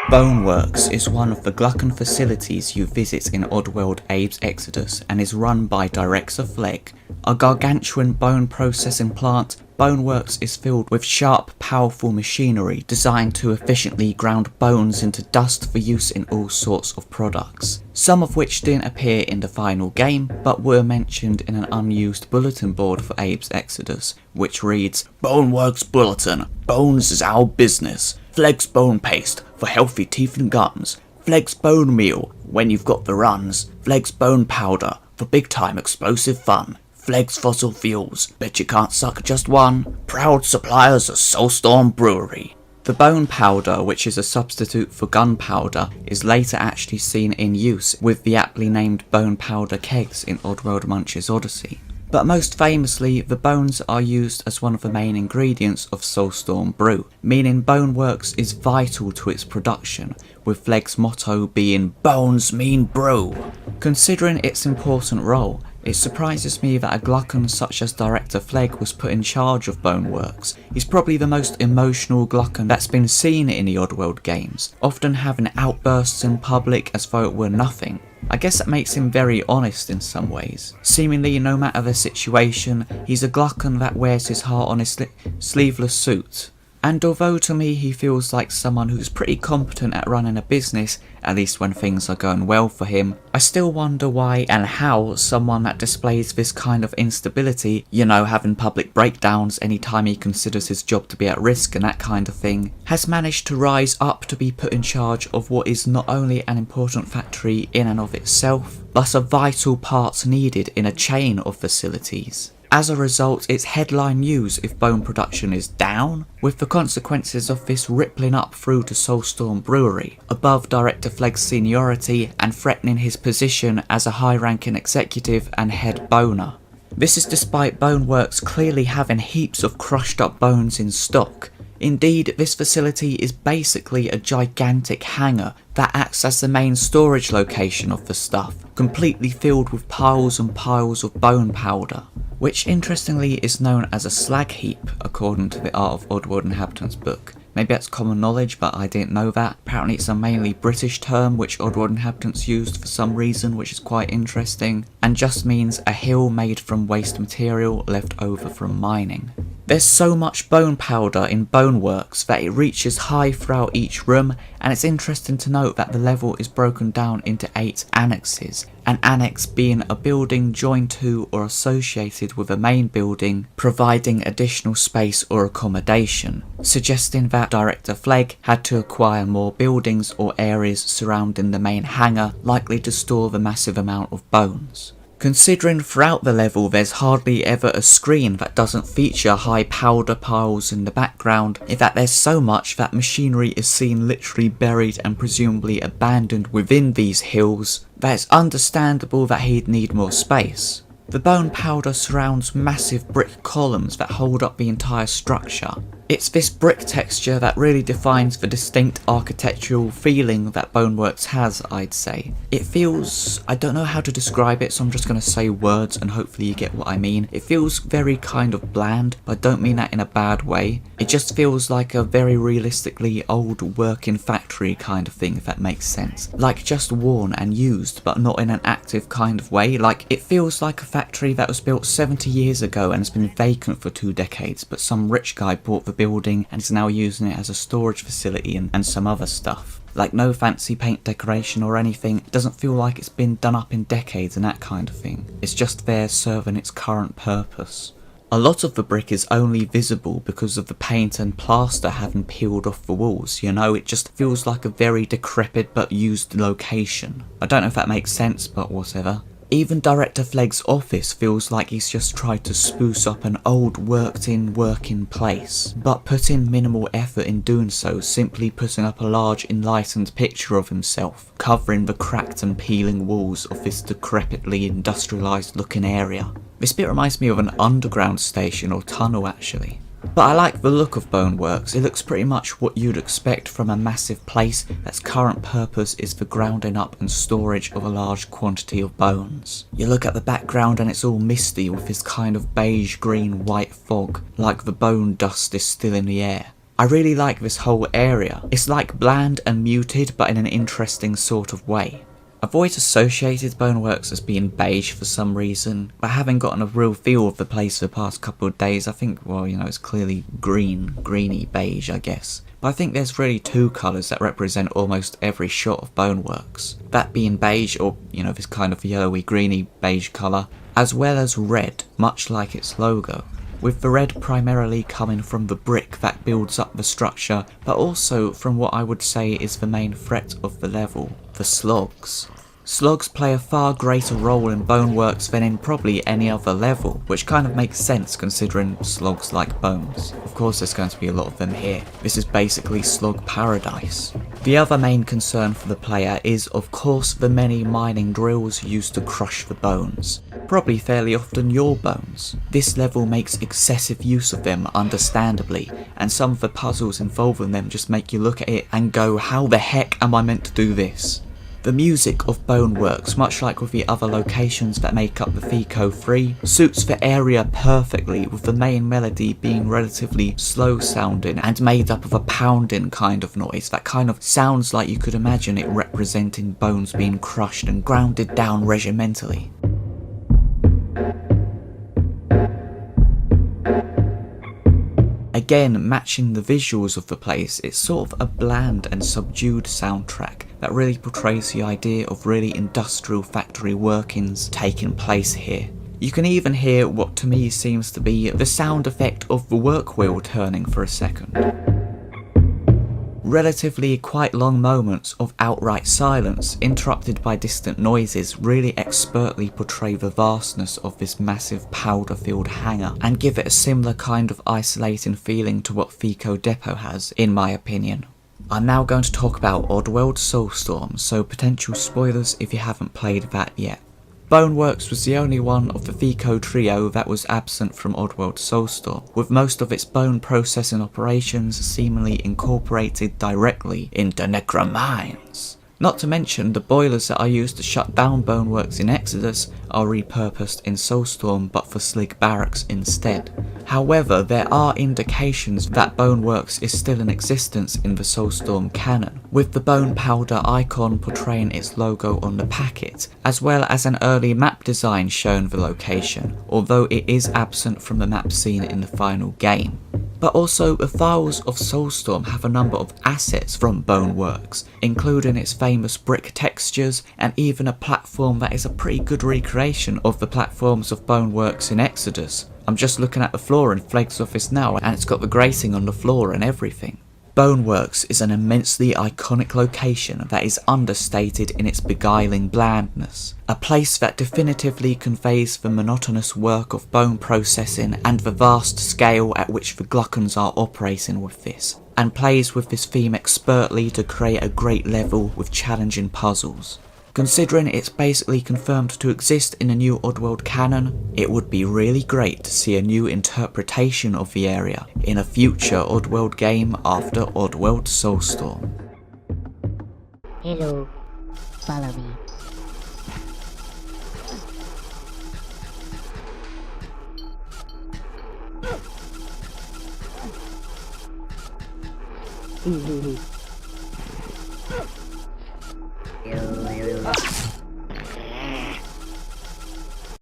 Bonewerkz is one of the Glukkon facilities you visit in Oddworld Abe's Exoddus and is run by Director Phleg. A gargantuan bone processing plant, Bonewerkz is filled with sharp, powerful machinery designed to efficiently ground bones into dust for use in all sorts of products. Some of which didn't appear in the final game, but were mentioned in an unused bulletin board for Abe's Exoddus, which reads, "Bonewerkz Bulletin. Bones is our business. Phleg's bone paste for healthy teeth and gums. Phleg's bone meal when you've got the runs. Phleg's bone powder for big time explosive fun. Phleg's fossil fuels, bet you can't suck just one. Proud suppliers of SoulStorm Brewery." The bone powder, which is a substitute for gunpowder, is later actually seen in use with the aptly named bone powder kegs in Oddworld Munch's Odyssey. But most famously, the bones are used as one of the main ingredients of SoulStorm Brew, meaning Bonewerkz is vital to its production, with Phleg's motto being "Bones mean brew." Considering its important role, it surprises me that a Glukkon such as Director Phleg was put in charge of Bonewerkz. He's probably the most emotional Glukkon that's been seen in the Oddworld games, often having outbursts in public as though it were nothing. I guess that makes him very honest in some ways. Seemingly, no matter the situation, he's a Glukkon that wears his heart on his sleeveless suit. And although to me he feels like someone who's pretty competent at running a business, at least when things are going well for him, I still wonder why and how someone that displays this kind of instability, having public breakdowns anytime he considers his job to be at risk and that kind of thing, has managed to rise up to be put in charge of what is not only an important factory in and of itself, but a vital part needed in a chain of facilities. As a result, it's headline news if bone production is down, with the consequences of this rippling up through to SoulStorm Brewery, above Director Phleg's seniority and threatening his position as a high-ranking executive and head boner. This is despite Bonewerkz clearly having heaps of crushed up bones in stock. Indeed, this facility is basically a gigantic hangar that acts as the main storage location of the stuff, completely filled with piles and piles of bone powder, which interestingly is known as a slag heap according to the Art of Oddworld Inhabitants book. Maybe that's common knowledge, but I didn't know that. Apparently it's a mainly British term which Oddworld Inhabitants used for some reason, which is quite interesting, and just means a hill made from waste material left over from mining. There's so much bone powder in Bonewerkz that it reaches high throughout each room, and it's interesting to note that the level is broken down into 8 annexes, an annex being a building joined to or associated with a main building, providing additional space or accommodation, suggesting that Director Phleg had to acquire more buildings or areas surrounding the main hangar, likely to store the massive amount of bones. Considering throughout the level there's hardly ever a screen that doesn't feature high powder piles in the background, in fact there's so much that machinery is seen literally buried and presumably abandoned within these hills, that it's understandable that he'd need more space. The bone powder surrounds massive brick columns that hold up the entire structure. It's this brick texture that really defines the distinct architectural feeling that Bonewerkz has, I'd say. It feels, I don't know how to describe it, so I'm just going to say words and hopefully you get what I mean. It feels very kind of bland, but I don't mean that in a bad way. It just feels like a very realistically old working factory kind of thing, if that makes sense. Like just worn and used, but not in an active kind of way. Like it feels like a factory that was built 70 years ago and has been vacant for 2 decades, but some rich guy bought the building and is now using it as a storage facility and some other stuff. Like no fancy paint decoration or anything, it doesn't feel like it's been done up in decades and that kind of thing. It's just there serving its current purpose. A lot of the brick is only visible because of the paint and plaster having peeled off the walls, it just feels like a very decrepit but used location. I don't know if that makes sense, but whatever. Even Director Phleg's office feels like he's just tried to spruce up an old worked-in working place, but put in minimal effort in doing so, simply putting up a large enlightened picture of himself, covering the cracked and peeling walls of this decrepitly industrialised looking area. This bit reminds me of an underground station or tunnel actually. But I like the look of Bonewerkz. It looks pretty much what you'd expect from a massive place that's current purpose is the grounding up and storage of a large quantity of bones. You look at the background and it's all misty with this kind of beige green white fog, like the bone dust is still in the air. I really like this whole area. It's like bland and muted, but in an interesting sort of way. I've always associated Bonewerkz as being beige for some reason, but having gotten a real feel of the place for the past couple of days, I think, well, you know, it's clearly greeny beige, I guess. But I think there's really two colours that represent almost every shot of Bonewerkz. That being beige, or, you know, this kind of yellowy greeny beige colour, as well as red, much like its logo. With the red primarily coming from the brick that builds up the structure, but also from what I would say is the main threat of the level, the Slogs. Slogs play a far greater role in Bonewerkz than in probably any other level, which kind of makes sense considering slogs like bones. Of course there's going to be a lot of them here. This is basically slog paradise. The other main concern for the player is of course the many mining drills used to crush the bones. Probably fairly often your bones. This level makes excessive use of them understandably, and some of the puzzles involving them just make you look at it and go, how the heck am I meant to do this? The music of Bonewerkz, much like with the other locations that make up the FeeCo 3, suits the area perfectly, with the main melody being relatively slow sounding and made up of a pounding kind of noise that kind of sounds like you could imagine it representing bones being crushed and grounded down regimentally. Again, matching the visuals of the place, it's sort of a bland and subdued soundtrack that really portrays the idea of really industrial factory workings taking place here. You can even hear what to me seems to be the sound effect of the work wheel turning for a second. Relatively quite long moments of outright silence, interrupted by distant noises, really expertly portray the vastness of this massive powder-filled hangar, and give it a similar kind of isolating feeling to what FeeCo Depot has, in my opinion. I'm now going to talk about Oddworld SoulStorm, so potential spoilers if you haven't played that yet. Bonewerkz was the only one of the FeeCo trio that was absent from Oddworld SoulStorm, with most of its bone processing operations seemingly incorporated directly into Necromines. Not to mention, the boilers that are used to shut down Bonewerkz in Exoddus are repurposed in SoulStorm but for Slig Barracks instead. However, there are indications that Bonewerkz is still in existence in the SoulStorm canon, with the bone powder icon portraying its logo on the packet, as well as an early map design showing the location, although it is absent from the map seen in the final game. But also, the files of SoulStorm have a number of assets from Bonewerkz, including its famous brick textures and even a platform that is a pretty good recreation of the platforms of Bonewerkz in Exoddus. I'm just looking at the floor in Phleg's office now and it's got the grating on the floor and everything. Bonewerkz is an immensely iconic location that is understated in its beguiling blandness. A place that definitively conveys the monotonous work of bone processing and the vast scale at which the Glukkons are operating with this, and plays with this theme expertly to create a great level with challenging puzzles. Considering it's basically confirmed to exist in a new Oddworld canon, it would be really great to see a new interpretation of the area in a future Oddworld game after Oddworld SoulStorm. Hello, follow me. Yo.